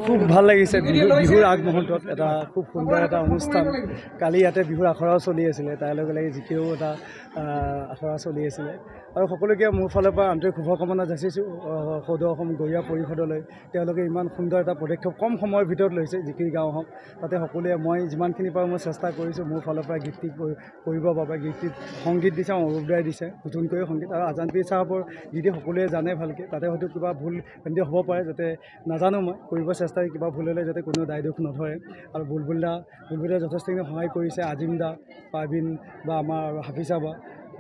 খুব ভাল লাগিছে বিহুৰ আগমুহূৰ্তত এটা খুব সুন্দৰ এটা অনুষ্ঠান কালি ইয়াতে বিহুৰ আখৰাও চলি আছিলে তাৰ লগে লগে জিকেও এটা আখৰা চলি আছিলে আৰু সকলোকে মোৰ ফালৰ পৰা আন্তৰিক শুভকামনা যাচিছোঁ সদৌ অসম গৰিয়া পৰিষদলৈ তেওঁলোকে ইমান সুন্দৰ এটা পদক্ষেপ কম সময়ৰ ভিতৰত লৈছে যিখিনি গাঁও হওক তাতে সকলোৱে মই যিমানখিনি পাৰোঁ মই চেষ্টা কৰিছোঁ মোৰ ফালৰ পৰা গীতটি কৰিবৰ বাবে গীতটিত সংগীত দিছে অৰূপ দাই দিছে নতুনকৈ সংগীত আৰু আজান পীৰ চাহাবৰ গীতে সকলোৱে জানে ভালকৈ তাতে হয়তো কিবা ভুল ভ্ৰান্তি হ'ব পাৰে যাতে নাজানো মই কৰিব চেষ্টা কিবা ভুল হ'লে যাতে কোনো দায় দোষ নধৰে আৰু বুলবুল দাই যথেষ্টখিনি সহায় কৰিছে আজিম দা পাৰ্বিন বা আমাৰ হাফিজা বা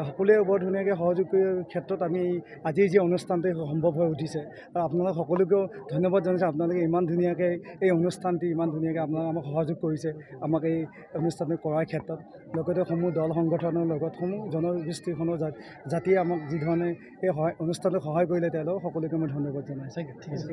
সকলোৱে বৰ ধুনীয়াকৈ সহযোগ কৰাৰ ক্ষেত্ৰত আমি আজিৰ যি অনুষ্ঠানটো সম্ভৱ হৈ উঠিছে আৰু আপোনালোক সকলোকেও ধন্যবাদ জনাইছোঁ আপোনালোকে ইমান ধুনীয়াকৈ এই অনুষ্ঠানটি ইমান ধুনীয়াকৈ আপোনালোকে আমাক সহযোগ কৰিছে আমাক এই অনুষ্ঠানটো কৰাৰ ক্ষেত্ৰত লগতে সমূহ দল সংগঠনৰ লগত সমূহ জনগোষ্ঠীখনৰ জাতিয়ে আমাক যি ধৰণে এই অনুষ্ঠানটোত সহায় কৰিলে তেওঁলোকক সকলোকে মই ধন্যবাদ জনাইছোঁ। ঠিক আছে।